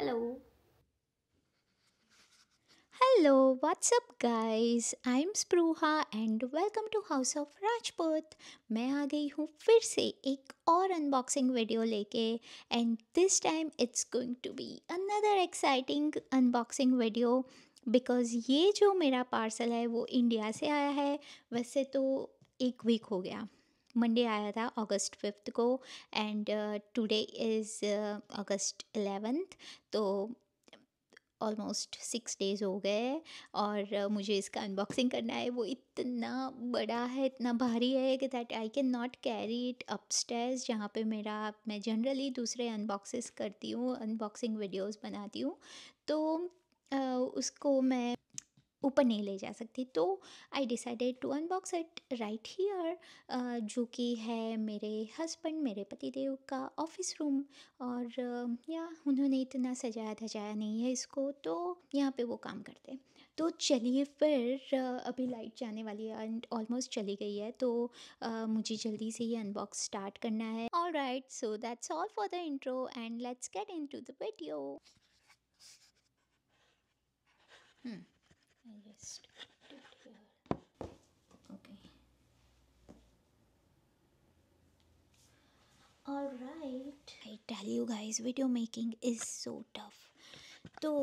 Hello. Hello, what's up guys? I'm Spruha and welcome to House of Rajput. मैं आ गई हूँ फिर से एक और अनबॉक्सिंग वीडियो लेके and this time it's going to be another exciting unboxing video because ये जो मेरा पार्सल है वो इंडिया से आया है। वैसे तो एक वीक हो गया, मंडे आया था अगस्त 5 को एंड टुडे इज़ अगस्त 11। तो ऑलमोस्ट 6 डेज़ हो गए हैं और मुझे इसका अनबॉक्सिंग करना है। वो इतना बड़ा है, इतना भारी है कि that I can not carry it upstairs, जहाँ पे मैं जनरली दूसरे अनबॉक्सेस करती हूँ, अनबॉक्सिंग वीडियोस बनाती हूँ। तो उसको मैं ऊपर नहीं ले जा सकती, तो I decided to unbox it right here, जो कि है मेरे हस्बैंड, मेरे पतिदेव का ऑफिस रूम। और या उन्होंने इतना सजाया धजाया नहीं है इसको, तो यहाँ पे वो काम करते हैं। तो चलिए फिर अभी लाइट जाने वाली है एंड ऑलमोस्ट चली गई है, तो मुझे जल्दी से ये अनबॉक्स स्टार्ट करना है। Alright, so that's all for the intro and let's get into the video. I just put it here. Okay. All right. I tell you guys, video making is so tough. तो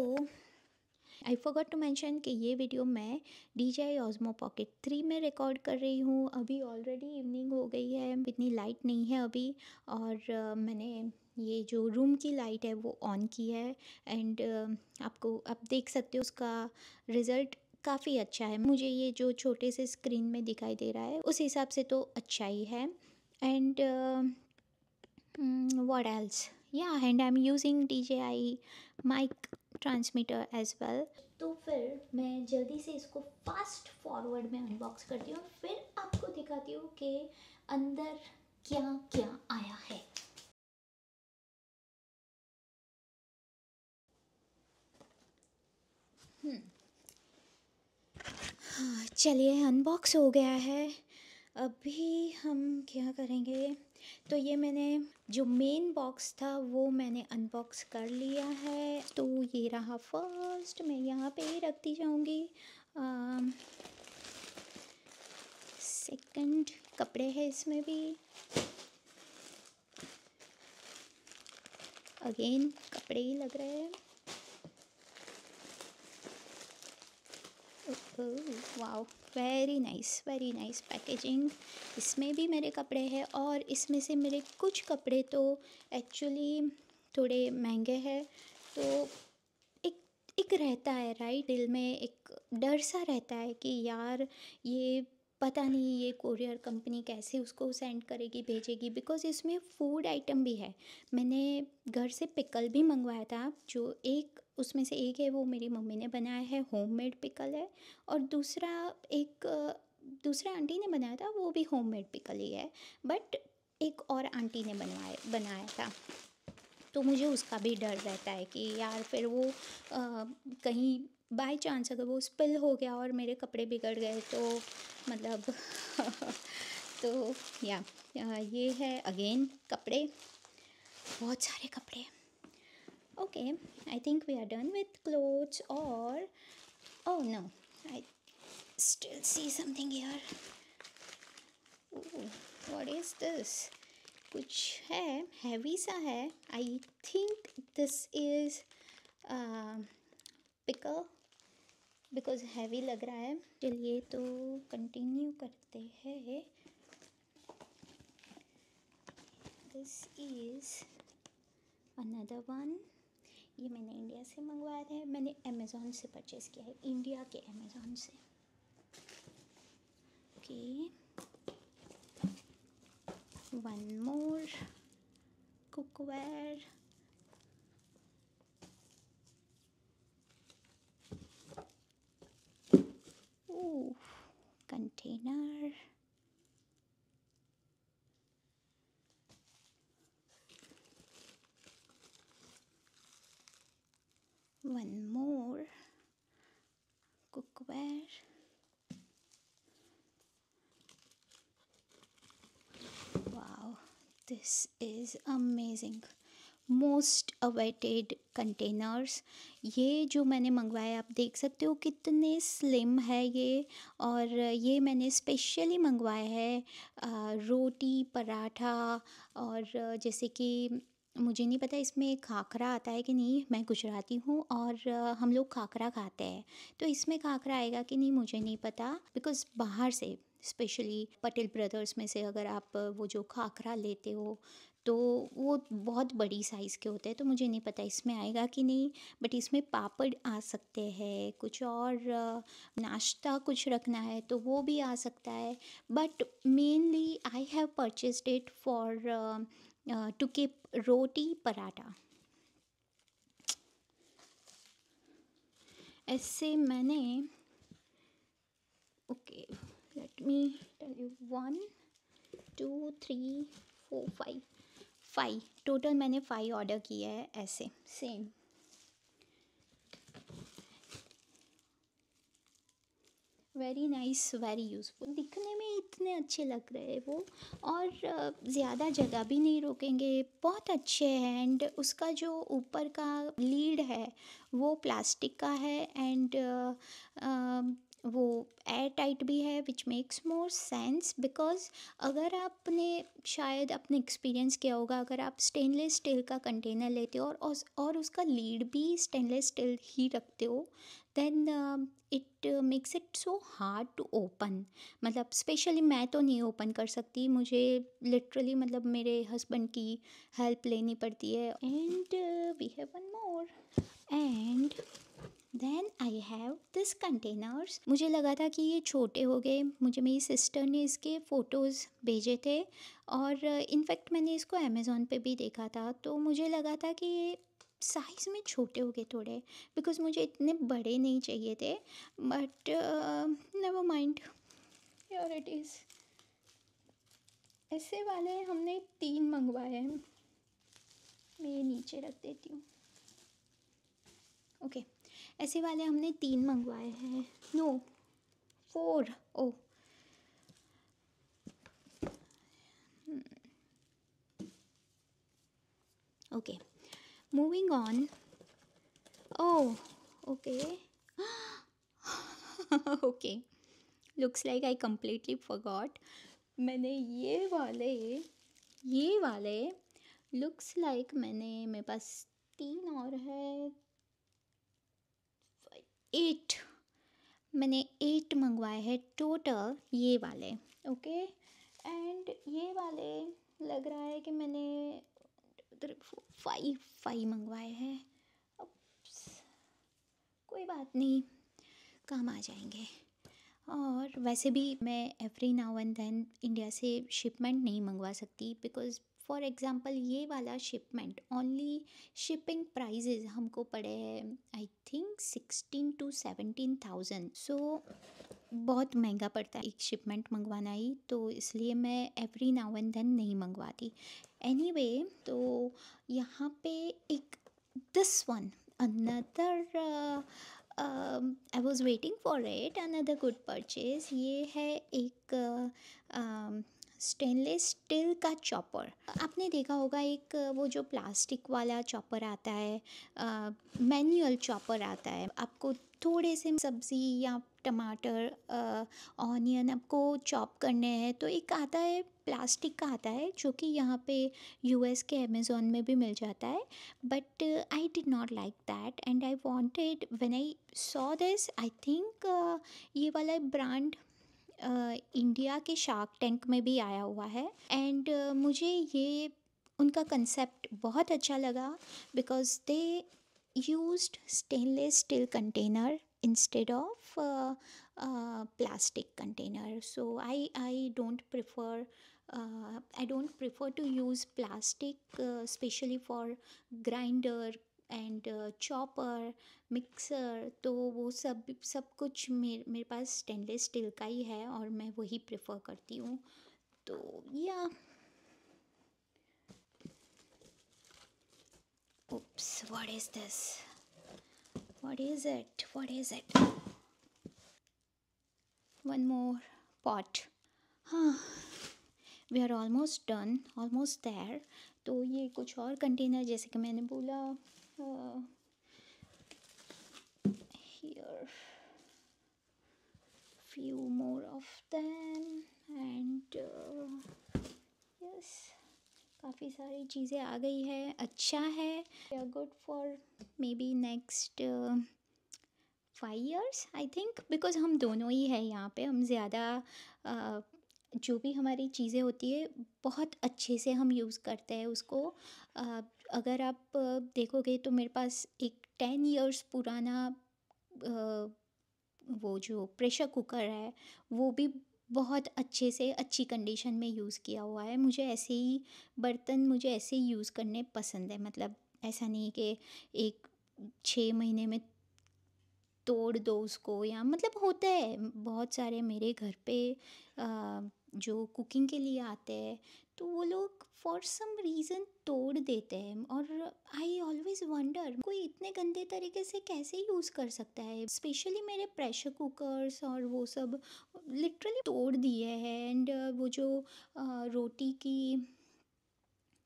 I forgot to mention कि ये video मैं DJI Osmo Pocket 3 में record कर रही हूँ। अभी already evening हो गई है, इतनी लाइट नहीं है अभी। और मैंने ये जो रूम की लाइट है वो ऑन की है एंड आपको आप देख सकते हो उसका रिज़ल्ट काफ़ी अच्छा है। मुझे ये जो छोटे से स्क्रीन में दिखाई दे रहा है उस हिसाब से तो अच्छा ही है। And what else? Yeah, and I'm using DJI mic transmitter as well. तो फिर मैं जल्दी से इसको फास्ट फॉरवर्ड में अनबॉक्स करती हूँ, फिर आपको दिखाती हूँ कि अंदर क्या क्या आया है। चलिए, अनबॉक्स हो गया है। अभी हम क्या करेंगे, तो ये मैंने जो मेन बॉक्स था वो मैंने अनबॉक्स कर लिया है। तो ये रहा फर्स्ट, मैं यहाँ पे ही रखती जाऊँगी। सेकंड कपड़े हैं इसमें भी, अगेन कपड़े ही लग रहे हैं। Wow, very nice packaging. इसमें भी मेरे कपड़े हैं और इसमें से मेरे कुछ कपड़े तो एक्चुअली थोड़े महंगे हैं। तो एक एक रहता है राइट, दिल में एक डर सा रहता है कि यार ये पता नहीं ये कोरियर कंपनी कैसे उसको सेंड करेगी, भेजेगी, बिकॉज़ इसमें फूड आइटम भी है। मैंने घर से पिकल भी मंगवाया था, जो एक उसमें से एक है वो मेरी मम्मी ने बनाया है, होममेड पिकल है। और दूसरा एक दूसरा आंटी ने बनाया था, वो भी होममेड पिकल ही है, बट एक और आंटी ने बनाया था। तो मुझे उसका भी डर रहता है कि यार फिर वो कहीं बाय चांस अगर वो स्पिल हो गया और मेरे कपड़े बिगड़ गए तो मतलब तो या ये है अगेन कपड़े, बहुत सारे कपड़े। Okay, I think we are done with clothes. और oh no, I still see something here. What is this? कुछ है, हैवी सा है। I think this is pickle, because heavy लग रहा है। चलिए तो कंटिन्यू करते हैं। This is another one. ये मैंने इंडिया से मंगवाया था, मैंने अमेज़ॉन से परचेज़ किया है, इंडिया के अमेज़ॉन से। Okay, one more cookware. Ooh, container. One more cookware. Wow, this is amazing. Most awaited containers. ये जो मैंने मंगवाया आप देख सकते हो कितने स्लिम है ये। और ये मैंने स्पेशली मंगवाया है रोटी पराठा। और जैसे कि मुझे नहीं पता इसमें खाखरा आता है कि नहीं, मैं गुजराती हूँ और हम लोग खाखरा खाते हैं, तो इसमें खाखरा आएगा कि नहीं मुझे नहीं पता। बिकॉज़ बाहर से स्पेशली पटेल ब्रदर्स में से अगर आप वो जो खाखरा लेते हो तो वो बहुत बड़ी साइज़ के होते हैं, तो मुझे नहीं पता इसमें आएगा कि नहीं। बट इसमें पापड़ आ सकते हैं, कुछ और नाश्ता कुछ रखना है तो वो भी आ सकता है। But mainly I have purchased it for to keep roti paratha. ऐसे मैंने, okay let me tell you, 1 2 3 4 5, 5 total मैंने 5 ऑर्डर किया है ऐसे same. Very nice, very useful, दिखने में इतने अच्छे लग रहे हैं वो। और ज़्यादा जगह भी नहीं रोकेंगे, बहुत अच्छे हैं। एंड उसका जो ऊपर का लीड है वो प्लास्टिक का है। एंड वो एयर टाइट भी है, which makes more sense. Because अगर आपने शायद अपने एक्सपीरियंस किया होगा, अगर आप स्टेनलेस स्टील का कंटेनर लेते हो और उसका लीड भी स्टेनलेस स्टील ही रखते हो, then it makes it so hard to open. मतलब स्पेशली मैं तो नहीं ओपन कर सकती, मुझे लिटरली मतलब मेरे हस्बैंड की हेल्प लेनी पड़ती है। And we have one more. And then I have this containers. मुझे लगा था कि ये छोटे हो गए, मुझे मेरी सिस्टर ने इसके फ़ोटोज़ भेजे थे। और इनफैक्ट मैंने इसको अमेज़ोन पे भी देखा था, तो मुझे लगा था कि ये साइज़ में छोटे हो गए थोड़े, बिकॉज़ मुझे इतने बड़े नहीं चाहिए थे। But never mind, here it is. ऐसे वाले हमने 3 मंगवाए हैं। मैं ये नीचे रख देती हूँ। ओके, ऐसे वाले हमने 3 मंगवाए हैं, no 4। Oh okay, moving on. Oh okay okay, looks like I completely forgot. मैंने ये वाले लुक्स लाइक मैंने, मेरे पास 3 और है, 8। मैंने 8 मंगवाए हैं टोटल ये वाले। ओके, एंड ये वाले लग रहा है कि मैंने 5 मंगवाए हैं। Oops, कोई बात नहीं, काम आ जाएंगे। और वैसे भी मैं every now and then India से शिपमेंट नहीं मंगवा सकती, बिकॉज़ फॉर एग्ज़ाम्पल ये वाला शिपमेंट ओनली शिपिंग प्राइजेज़ हमको पड़े हैं आई थिंक 16 to 17,000। सो बहुत महंगा पड़ता है एक शिपमेंट मंगवाना ही, तो इसलिए मैं एवरी नाउ एंड देन नहीं मंगवाती। एनीवे, तो यहाँ पे एक this one another, I was waiting for it, another good purchase. ये है एक स्टेनलेस स्टील का चॉपर। आपने देखा होगा एक वो जो प्लास्टिक वाला चॉपर आता है, मैनुअल चॉपर आता है, आपको थोड़े से सब्ज़ी या टमाटर ऑनियन आपको चॉप करने हैं तो एक आता है प्लास्टिक का आता है, जो कि यहाँ पे यूएस के अमेज़ोन में भी मिल जाता है। But I did not like that and I wanted, when I saw this, I think ये वाला ब्रांड इंडिया के शार्क टैंक में भी आया हुआ है। एंड मुझे ये उनका कंसेप्ट बहुत अच्छा लगा, because they used stainless steel container instead of plastic container. So I don't prefer to use plastic, especially for grinder and chopper, mixer। तो वो सब कुछ मेरे पास स्टेनलेस स्टील का ही है और मैं वही प्रेफर करती हूँ। तो या oops, what is this? What is it? What is it? One more pot. हाँ, we are almost done, almost there। तो ये कुछ और कंटेनर, जैसे कि मैंने बोला, here few more of them and yes, काफ़ी सारी चीज़ें आ गई है, अच्छा है, good for may be next 5 years I think, because हम दोनों ही है यहाँ पे। हम ज़्यादा जो भी हमारी चीज़ें होती है बहुत अच्छे से हम यूज़ करते हैं उसको। अगर आप देखोगे तो मेरे पास एक 10 years पुराना वो जो प्रेशर कुकर है वो भी बहुत अच्छे से अच्छी कंडीशन में यूज़ किया हुआ है। मुझे ऐसे ही बर्तन, मुझे ऐसे ही यूज़ करने पसंद है। मतलब ऐसा नहीं कि एक 6 महीने में तोड़ दो उसको, या मतलब होता है बहुत सारे मेरे घर पे जो कुकिंग के लिए आते हैं तो वो लोग फॉर सम रीज़न तोड़ देते हैं। और आई ऑलवेज़ वंडर कोई इतने गंदे तरीके से कैसे यूज़ कर सकता है। स्पेशली मेरे प्रेशर कुकर्स और वो सब लिटरली तोड़ दिए हैं। एंड वो जो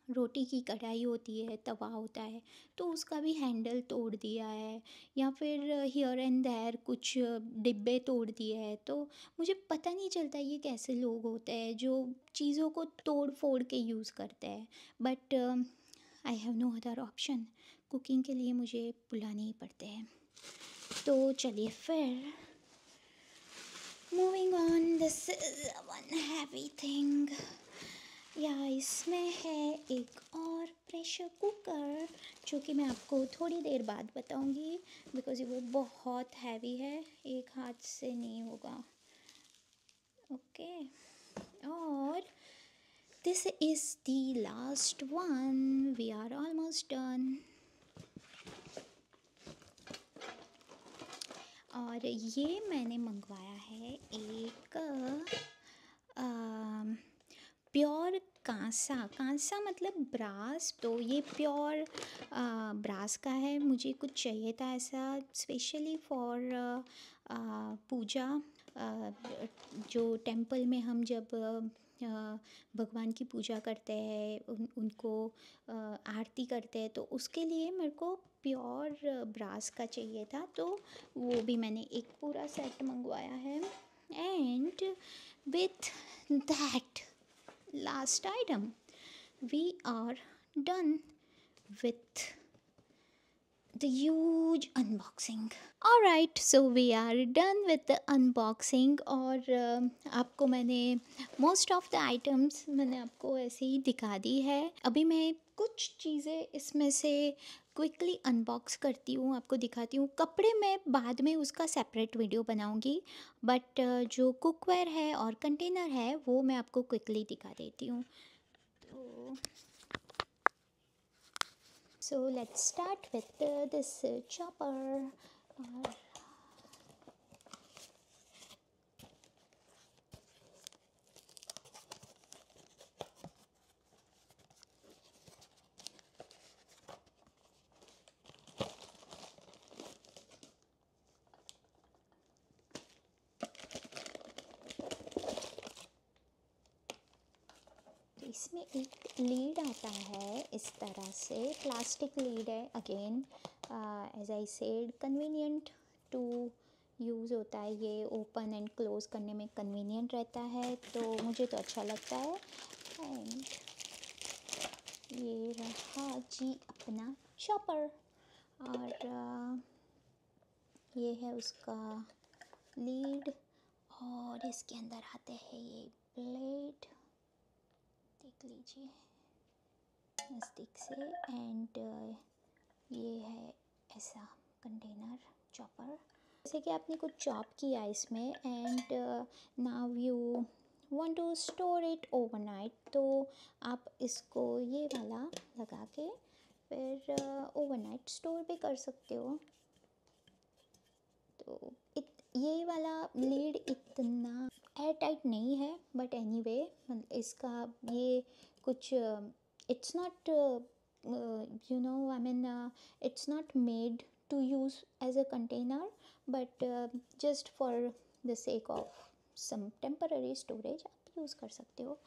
रोटी की कढ़ाई होती है, तवा होता है, तो उसका भी हैंडल तोड़ दिया है, या फिर हियर एंड देयर कुछ डिब्बे तोड़ दिए हैं। तो मुझे पता नहीं चलता ये कैसे लोग होते हैं जो चीज़ों को तोड़ फोड़ के यूज़ करते हैं। But I have no other option, cooking के लिए मुझे बुलाने ही पड़ते हैं। तो चलिए फिर moving on, this is one heavy thing. या इसमें है एक और प्रेशर कुकर जो कि मैं आपको थोड़ी देर बाद बताऊंगी, बिकॉज़ वो बहुत हैवी है, एक हाथ से नहीं होगा। ओके, और this is the last one, we are almost done. और ये मैंने मंगवाया है एक प्योर कांसा। कांसा मतलब ब्रास, तो ये प्योर ब्रास का है। मुझे कुछ चाहिए था ऐसा स्पेशली फॉर पूजा। जो टेंपल में हम जब भगवान की पूजा करते हैं, उनको आरती करते हैं, तो उसके लिए मेरे को प्योर ब्रास का चाहिए था। तो वो भी मैंने एक पूरा सेट मंगवाया है। And with that last item we are done with the huge unboxing. Alright, so we are done with the unboxing। और आपको मैंने most of the items मैंने आपको ऐसे ही दिखा दी है। अभी मैं कुछ चीज़ें इसमें से क्विकली अनबॉक्स करती हूँ, आपको दिखाती हूँ। कपड़े मैं बाद में उसका सेपरेट वीडियो बनाऊँगी, बट जो कुकवेयर है और कंटेनर है वो मैं आपको क्विकली दिखा देती हूँ। तो so let's start with this chopper। और इसमें एक लीड आता है इस तरह से, प्लास्टिक लीड है। Again as I said, convenient to use होता है, ये ओपन एंड क्लोज़ करने में कन्वीनियंट रहता है, तो मुझे तो अच्छा लगता है। एंड ये रहा जी अपना चॉपर, और ये है उसका लीड, और इसके अंदर आते हैं ये ब्लेड, देख लीजिए नज़दीक से। एंड ये है ऐसा कंटेनर चॉपर, जैसे कि आपने कुछ चॉप किया इसमें, and now you want to store it overnight, तो आप इसको ये वाला लगा के फिर ओवरनाइट स्टोर भी कर सकते हो। तो ये वाला लीड इतना एयर टाइट नहीं है, बट एनीवे इसका ये कुछ it's not I mean it's not made to use as a container, but just for the sake of some temporary storage आप यूज़ कर सकते हो।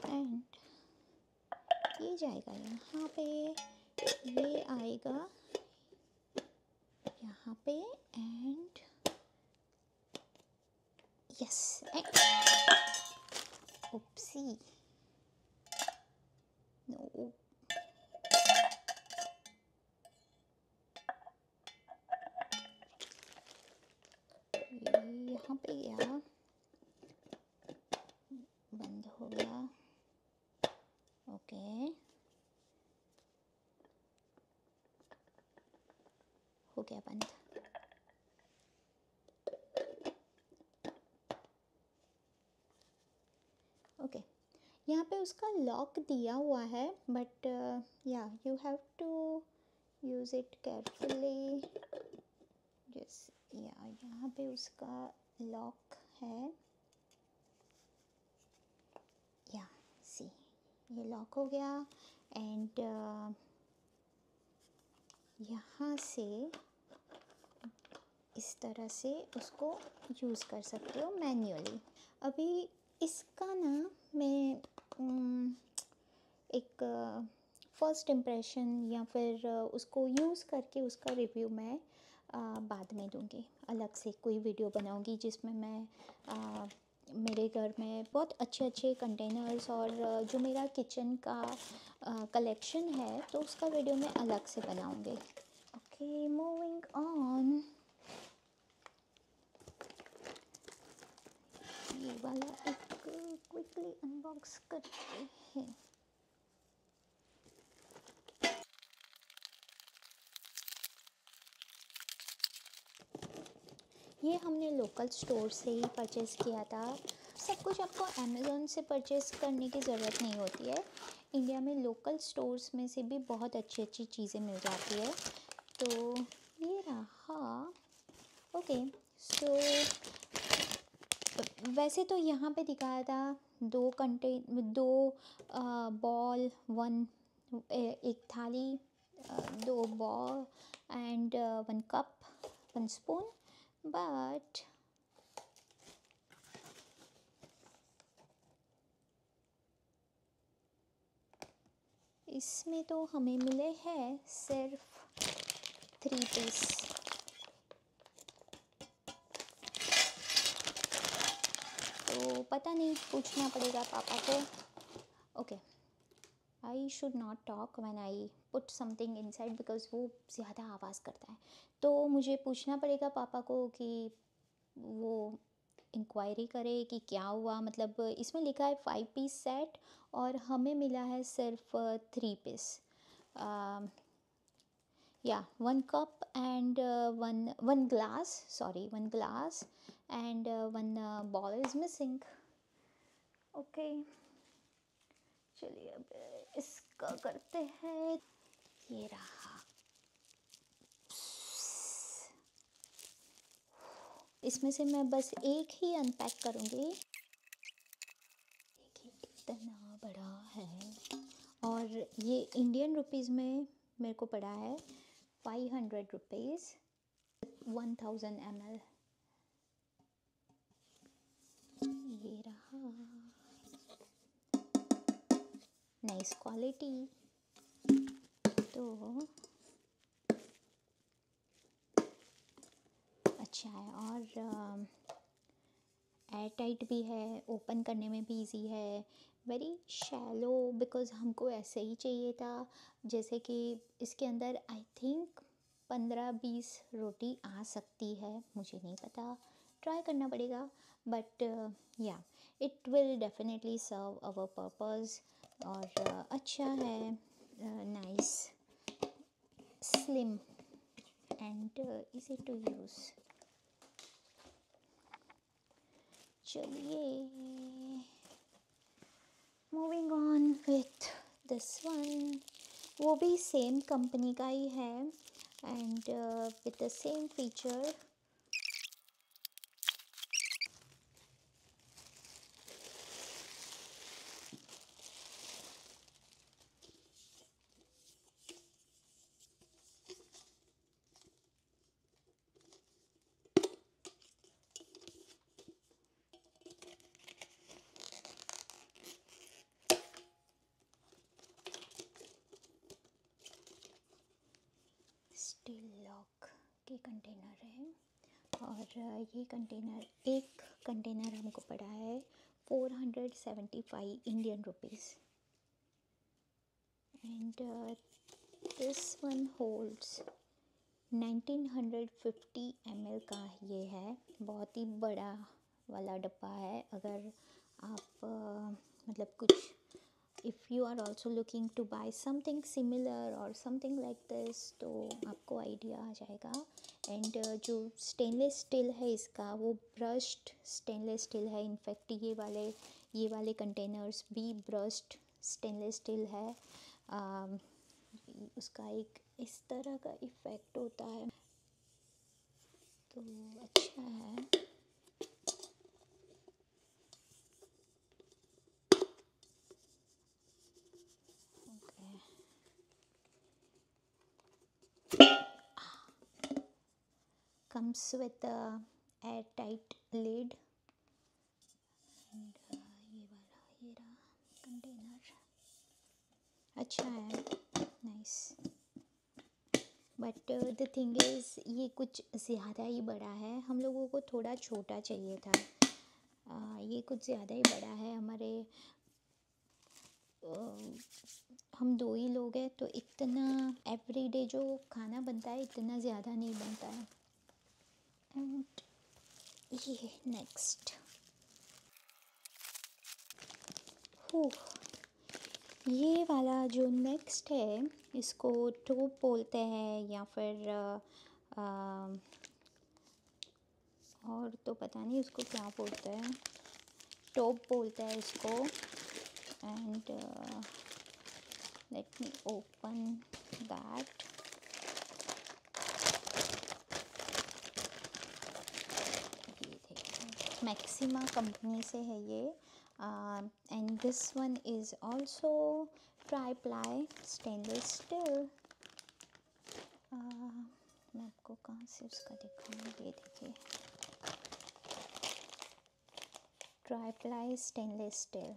एंड ये जाएगा यहाँ पे, ये आएगा यहाँ पे, एंड यस, ओप्सी, नो, ये यहाँ पे गया, बंद हो गया, ओके, हो गया बंद। ओके, यहाँ पे उसका लॉक दिया हुआ है, but yeah you have to use it carefully. Yes, yeah यहाँ पे उसका लॉक है, या सी, ये लॉक हो गया, एंड यहाँ से इस तरह से उसको यूज़ कर सकते हो मैन्युअली। अभी इसका ना मैं एक फर्स्ट इम्प्रेशन या फिर उसको यूज़ करके उसका रिव्यू मैं बाद में दूँगी। अलग से कोई वीडियो बनाऊँगी जिसमें मैं मेरे घर में बहुत अच्छे अच्छे कंटेनर्स और जो मेरा किचन का कलेक्शन है, तो उसका वीडियो मैं अलग से बनाऊँगी। Okay, moving on. ये वाला एक क्विकली अनबॉक्स करते हैं। ये हमने लोकल स्टोर से ही परचेज़ किया था। सब कुछ आपको अमेज़ोन से परचेज़ करने की ज़रूरत नहीं होती है। इंडिया में लोकल स्टोर्स में से भी बहुत अच्छी अच्छी चीज़ें मिल जाती है। तो ये रहा। ओके, सो वैसे तो यहाँ पे दिखाया था दो बॉल, एक थाली, दो ball and one cup, one spoon, but इसमें तो हमें मिले हैं सिर्फ 3 पीस। तो पता नहीं, पूछना पड़ेगा पापा को। Okay, I should not talk when I put something inside because वो ज़्यादा आवाज़ करता है। तो मुझे पूछना पड़ेगा पापा को कि वो इंक्वायरी करे कि क्या हुआ। मतलब इसमें लिखा है 5 पीस सेट और हमें मिला है सिर्फ 3 पीस। या 1 cup and one glass, sorry 1 glass and 1 ball is missing. Okay, चलिए अब इसका करते हैं। ये रहा, इसमें से मैं बस एक ही अनपैक करूँगी। देखिए कितना बड़ा है, और ये इंडियन रुपीज़ में मेरे को पड़ा है 500 रुपीज़, 1000 ml। ये रहा, नाइस क्वालिटी। तो अच्छा है, और एयर टाइट भी है, ओपन करने में भी इजी है। वेरी शैलो, बिकॉज़ हमको ऐसे ही चाहिए था। जैसे कि इसके अंदर आई थिंक 15-20 रोटी आ सकती है, मुझे नहीं पता, ट्राई करना पड़ेगा। But yeah it will definitely serve our purpose. और अच्छा है, nice, slim and easy to use. चलिए, moving on with this one. वो भी सेम कंपनी का ही है and with the same feature. के कंटेनर है और ये कंटेनर, एक कंटेनर हमको पड़ा है 475 Indian rupees and this one holds 1950 ml का ये है। बहुत ही बड़ा वाला डब्बा है। अगर आप मतलब कुछ if you are also looking to buy something similar और समथिंग लाइक दिस तो आपको आइडिया आ जाएगा। एंड जो स्टेनलेस स्टील है इसका वो ब्रश्ड स्टेनलेस स्टील है। इनफैक्ट ये वाले कंटेनर्स भी ब्रश्ड स्टेनलेस स्टील है। उसका एक इस तरह का इफ़ेक्ट होता है तो अच्छा है। Comes with a airtight lid and ये रहा कंटेनर। अच्छा है, nice. But the thing is ये कुछ ज़्यादा ही बड़ा है। हम लोगों को थोड़ा छोटा चाहिए था। ये कुछ ज़्यादा ही बड़ा है। हमारे हम 2 ही लोग हैं तो इतना एवरीडे जो खाना बनता है इतना ज़्यादा नहीं बनता है। एंड ये नेक्स्ट ये वाला जो नेक्स्ट है इसको टोप बोलते हैं या फिर और तो पता नहीं उसको क्या बोलते हैं। टोप बोलते हैं इसको। And let me open that. ये देखिए मैक्सिमा कंपनी से है ये। And this one is also try ply stainless steel. मैं आपको कहाँ से उसका दिखाऊँ, ये देखिए ट्राई प्लाई स्टेनलेस स्टील।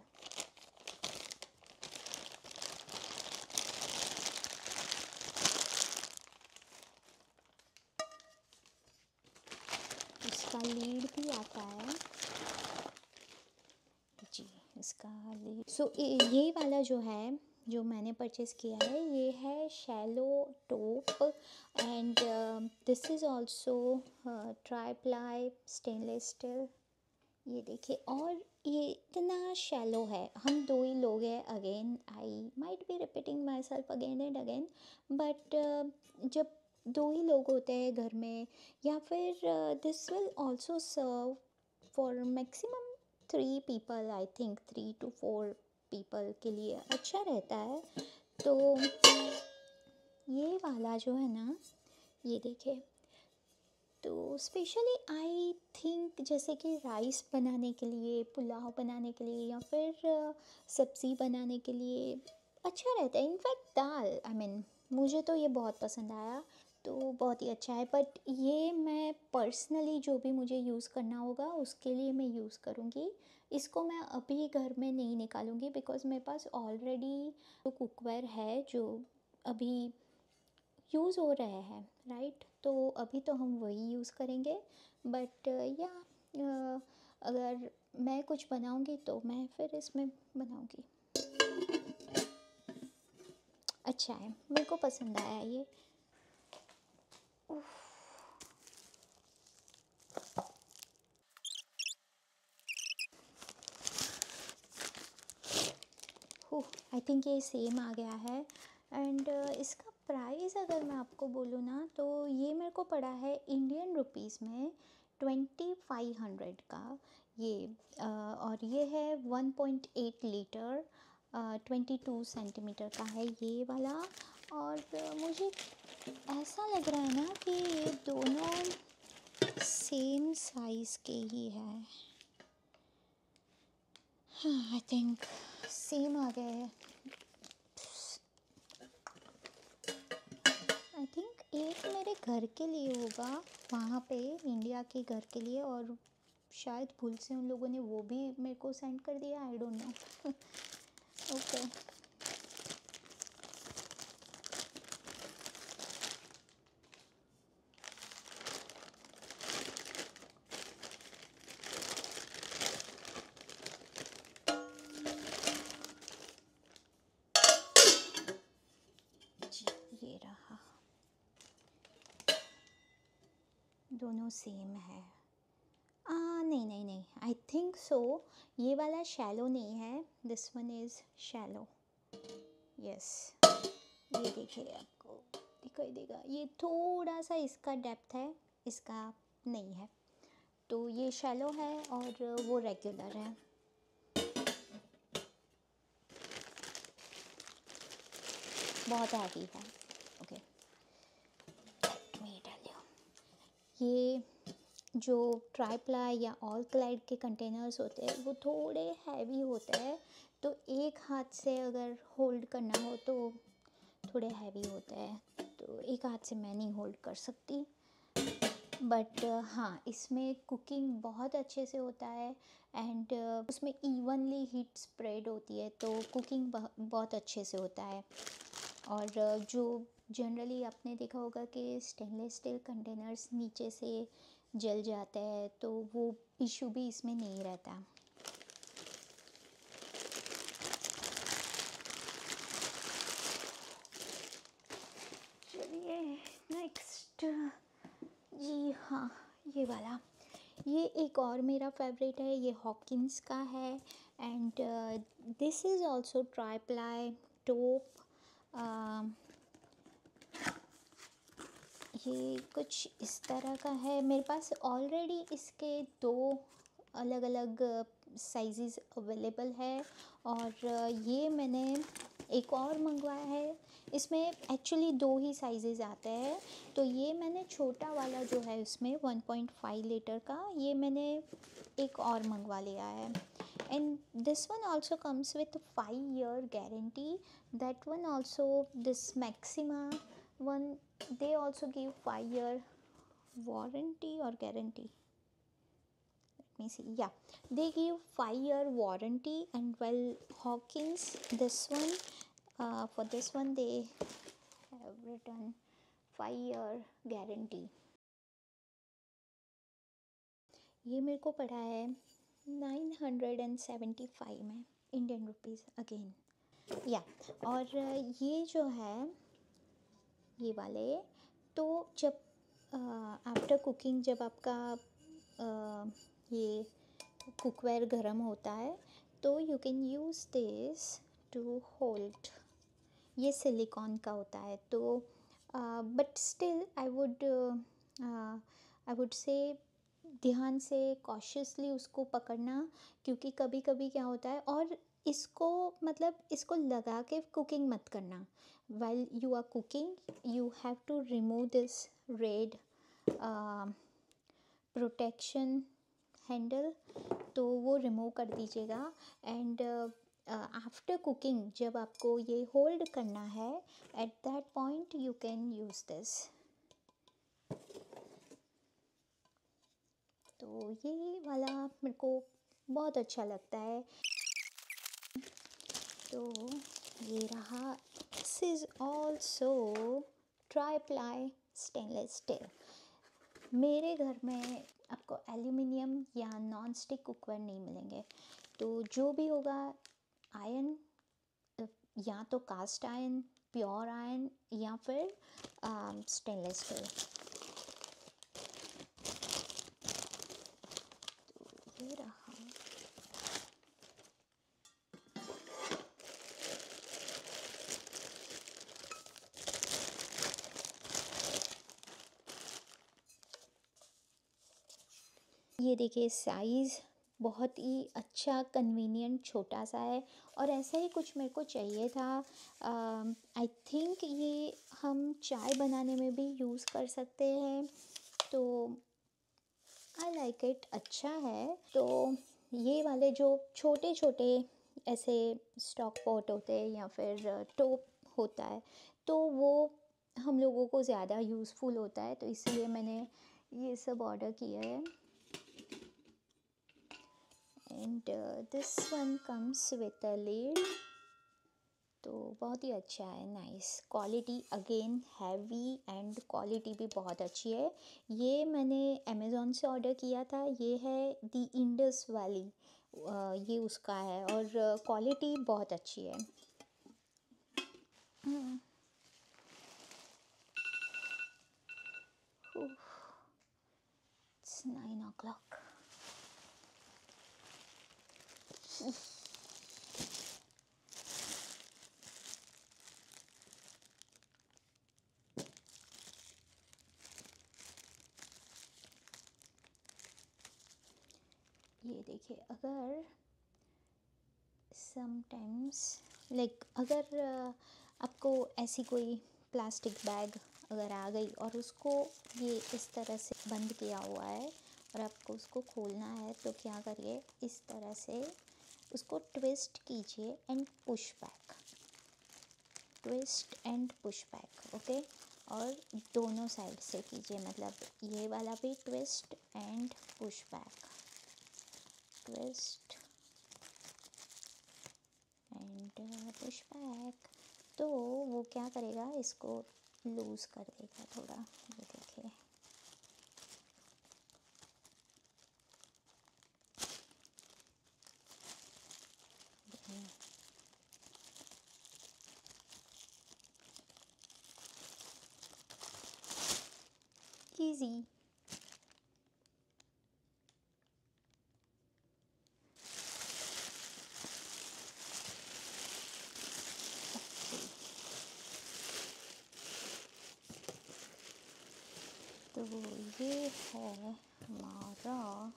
इसका लीड भी आता है जी, इसका लीड। सो ये वाला जो है जो मैंने परचेज़ किया है ये है शैलो टोप and this is also try ply stainless steel. ये देखिए और ये इतना शैलो है। हम 2 ही लोग हैं। Again I might be repeating my self again and again but जब 2 ही लोग होते हैं घर में या फिर this will also serve for maximum 3 people. I think 3 to 4 people के लिए अच्छा रहता है। तो ये वाला जो है ना ये देखिए तो स्पेशली आई थिंक जैसे कि राइस बनाने के लिए, पुलाव बनाने के लिए या फिर सब्ज़ी बनाने के लिए अच्छा रहता है। इनफैक्ट दाल आई मीन मुझे तो ये बहुत पसंद आया तो बहुत ही अच्छा है। बट ये मैं पर्सनली जो भी मुझे यूज़ करना होगा उसके लिए मैं यूज़ करूँगी। इसको मैं अभी घर में नहीं निकालूँगी बिकॉज़ मेरे पास ऑलरेडी जो कुकवेयर है जो अभी यूज़ हो रहे हैं राइट। तो अभी तो हम वही यूज़ करेंगे। बट या अगर मैं कुछ बनाऊँगी तो मैं फिर इसमें बनाऊँगी। अच्छा है, मेरे को पसंद आया ये। आई थिंक ये सेम आ गया है। एंड इसका प्राइस अगर मैं आपको बोलूँ ना तो ये मेरे को पड़ा है इंडियन रुपीज़ में 2500 का ये। और ये है 1.8 लीटर 22 सेंटीमीटर का है ये वाला। और मुझे ऐसा लग रहा है ना कि ये दोनों सेम साइज़ के ही है। हाँ आई थिंक सेम आ गए हैं। आई थिंक एक मेरे घर के लिए होगा वहाँ पे इंडिया के घर के लिए और शायद भूल से उन लोगों ने वो भी मेरे को सेंड कर दिया। I don't know. ओके दोनों सेम है। नहीं नहीं नहीं, आई थिंक सो ये वाला शैलो नहीं है, this one is shallow. Yes, ये देखिए, आपको दिखाई देगा, ये थोड़ा सा इसका डेप्थ है, इसका नहीं है। तो ये शैलो है और वो रेगुलर है। बहुत हैवी है। ओके, मी टेल यू, ये जो ट्राईप्लाई या ऑल क्लाइड के कंटेनर्स होते हैं वो थोड़े हैवी होते हैं, तो एक हाथ से अगर होल्ड करना हो तो थोड़े हैवी होते हैं, तो एक हाथ से मैं नहीं होल्ड कर सकती। बट हाँ, इसमें कुकिंग बहुत अच्छे से होता है एंड उसमें इवनली हीट स्प्रेड होती है, तो कुकिंग बहुत अच्छे से होता है। और जो जनरली आपने देखा होगा कि स्टेनलेस स्टील कंटेनर्स नीचे से जल जाते हैं, तो वो इशू भी इसमें नहीं रहता। चलिए नेक्स्ट, जी हाँ, ये वाला, ये एक और मेरा फेवरेट है, ये हॉकिंस का है and this is also try ply top. ये कुछ इस तरह का है, मेरे पास ऑलरेडी इसके दो अलग अलग साइज़ अवेलेबल है और ये मैंने एक और मंगवाया है। इसमें एक्चुअली दो ही साइज़ आते हैं, तो ये मैंने छोटा वाला जो है इसमें 1.5 लीटर का, ये मैंने एक और मंगवा लिया है। And this one also comes with 5 year guarantee, that one also, this maxima one, they also give 5 year warranty or guarantee. Let me see, yeah, they give 5 year warranty, and well, Hawkins, this one, for this one they have written 5 year guarantee. ये मेरे को पड़ा है 975 में, Indian rupees again, या। और ये जो है ये वाले, तो जब आफ्टर कुकिंग, जब आपका ये कुकवेयर गर्म होता है, तो you can use this to hold. ये सिलिकॉन का होता है, तो but still I would say ध्यान से कॉशियसली उसको पकड़ना, क्योंकि कभी कभी क्या होता है, और इसको मतलब इसको लगा के कुकिंग मत करना। while you are cooking, you have to remove this red protection handle, तो वो रिमूव कर दीजिएगा। एंड आफ्टर कुकिंग जब आपको ये होल्ड करना है, at that point you can use this. तो ये वाला मेरे को बहुत अच्छा लगता है। तो ये रहा, this is also try ply stainless steel. मेरे घर में आपको एल्यूमिनियम या नॉन स्टिक कुकवेयर नहीं मिलेंगे, तो जो भी होगा आयरन, या तो कास्ट आयरन, प्योर आयरन, या फिर स्टेनलेस स्टील। तो ये रहा। ये देखिए, साइज़ बहुत ही अच्छा, कन्वीनियंट, छोटा सा है, और ऐसा ही कुछ मेरे को चाहिए था। आई थिंक ये हम चाय बनाने में भी यूज़ कर सकते हैं, तो आई लाइक इट, अच्छा है। तो ये वाले जो छोटे छोटे ऐसे स्टॉक पॉट होते हैं या फिर टोप होता है, तो वो हम लोगों को ज़्यादा यूज़फुल होता है, तो इसलिए मैंने ये सब ऑर्डर किया है। And this one comes with a lead, तो बहुत ही अच्छा है, nice quality, again heavy, and quality भी बहुत अच्छी है। ये मैंने अमेज़ॉन से ऑर्डर किया था, ये है दी इंडस वैली, ये उसका है, और क्वालिटी बहुत अच्छी है। It's 9 o'clock. ये देखिए, अगर समटाइम्स अगर आपको ऐसी कोई प्लास्टिक बैग अगर आ गई और उसको ये इस तरह से बंद किया हुआ है और आपको उसको खोलना है, तो क्या करिए, इस तरह से उसको ट्विस्ट कीजिए and push back, twist and push back, okay. और दोनों साइड से कीजिए, मतलब ये वाला भी twist and push back, twist and push back. तो वो क्या करेगा, इसको लूज़ कर देगा थोड़ा। ये देखिए, इजी। तो ये है हमारा,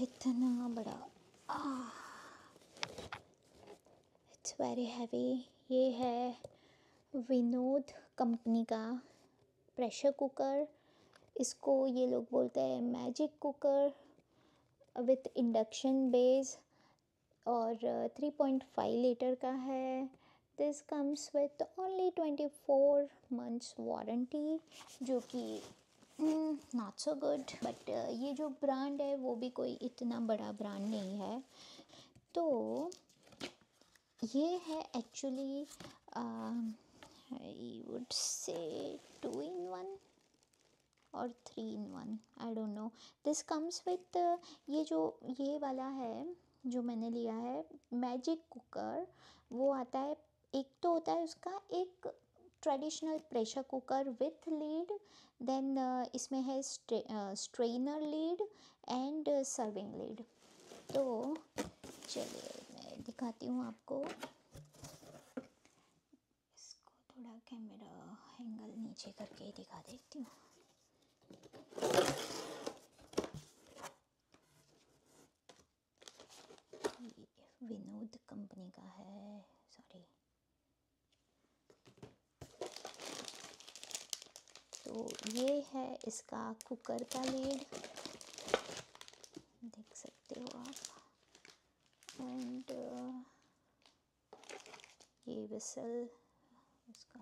इतना बड़ा, इट्स वेरी हैवी। ये है विनोद कंपनी का प्रेशर कुकर। इसको ये लोग बोलते हैं magic cooker with induction base, और 3.5 लीटर का है। This comes with only 24 months warranty, जो कि नॉट सो गुड, बट ये जो ब्रांड है वो भी कोई इतना बड़ा ब्रांड नहीं है। तो ये है actually, I would say 2 in 1 और 3 in 1, I don't know. This comes with, ये वाला है जो मैंने लिया है मैजिक कुकर, वो आता है, एक तो होता है उसका एक traditional pressure cooker with lid, then इसमें है strainer lid and serving lid. तो चलिए मैं दिखाती हूँ आपको, इसको थोड़ा कैमरा एंगल नीचे करके दिखा देती हूँ। विनोद कंपनी का है, सॉरी। तो ये है इसका कुकर का लीड, देख सकते हो आप, एंड ये विसल, उसका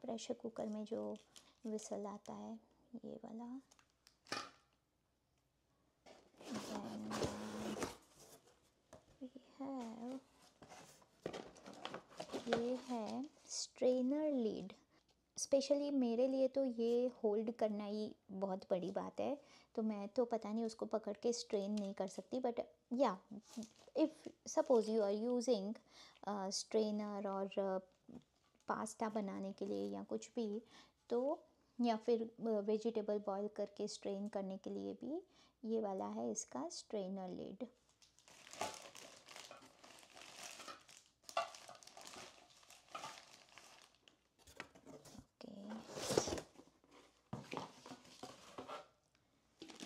प्रेशर कुकर में जो विसल आता है, ये वाला। ये है स्ट्रेनर लीड। स्पेशली मेरे लिए तो ये होल्ड करना ही बहुत बड़ी बात है, तो मैं तो पता नहीं उसको पकड़ के स्ट्रेन नहीं कर सकती, but yeah if suppose you are using strainer और पास्ता बनाने के लिए या कुछ भी, तो या फिर वेजिटेबल बॉईल करके स्ट्रेन करने के लिए भी ये वाला है इसका स्ट्रेनर लीड।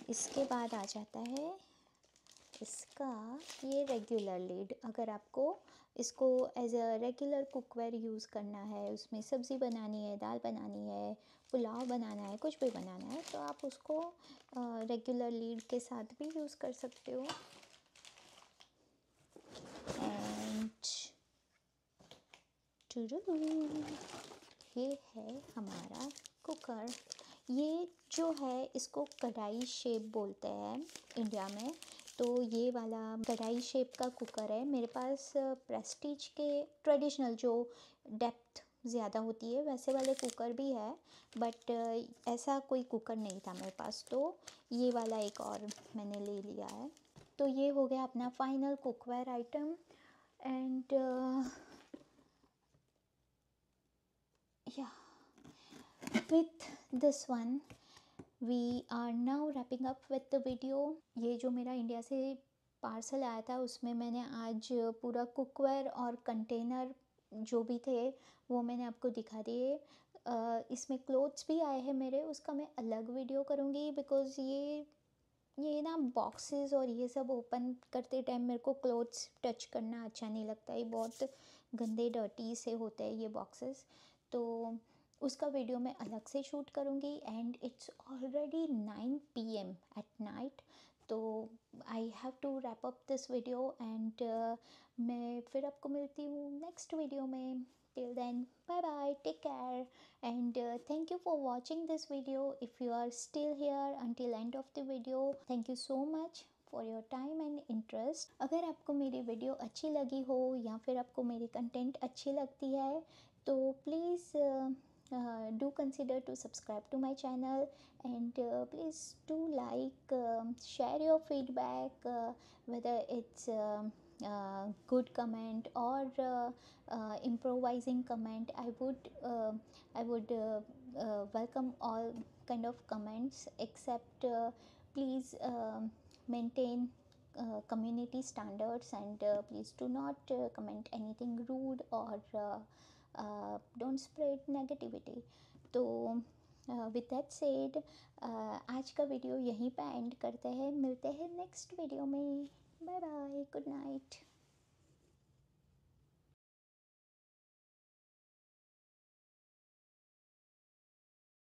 इसके बाद आ जाता है इसका ये रेगुलर लीड। अगर आपको इसको as a regular cookware use करना है, उसमें सब्ज़ी बनानी है, दाल बनानी है, पुलाव बनाना है, कुछ भी बनाना है, तो आप उसको रेगुलर लीड के साथ भी यूज़ कर सकते हो। एंड ये है हमारा कुकर। ये जो है इसको कढ़ाई शेप बोलते हैं इंडिया में, तो ये वाला कढ़ाई शेप का कुकर है। मेरे पास प्रेस्टीज के ट्रेडिशनल जो डेप्थ ज़्यादा होती है वैसे वाले कुकर भी है, बट ऐसा कोई कुकर नहीं था मेरे पास, तो ये वाला एक और मैंने ले लिया है। तो ये हो गया अपना final cookware item. And yeah, with this one we are now wrapping up with the video. ये जो मेरा इंडिया से पार्सल आया था उसमें मैंने आज पूरा कुकवेयर और कंटेनर जो भी थे वो मैंने आपको दिखा दिए। इसमें क्लोथ्स भी आए हैं मेरे, उसका मैं अलग वीडियो करूँगी बिकॉज़ ये ना बॉक्सेस और ये सब ओपन करते टाइम मेरे को क्लोथ्स टच करना अच्छा नहीं लगता, ये बहुत गंदे डर्टी से होते हैं ये बॉक्सेस। तो उसका वीडियो मैं अलग से शूट करूँगी and it's already 9 PM at night. तो I have to wrap up this video and मैं फिर आपको मिलती हूँ नेक्स्ट वीडियो में। Till then bye bye, take care, and thank you for watching this video. If you are still here until end of the video, thank you so much for your time and interest. अगर आपको मेरी video अच्छी लगी हो या फिर आपको मेरी कंटेंट अच्छी लगती है तो please do consider to subscribe to my channel, and please do like, share your feedback, whether it's good comment or improvising comment. I would welcome all kind of comments, except please maintain community standards, and please do not comment anything rude or don't spread negativity. तो with that said आज का video यहीं पे and करते हैं, मिलते हैं next video में। Bye bye, good night.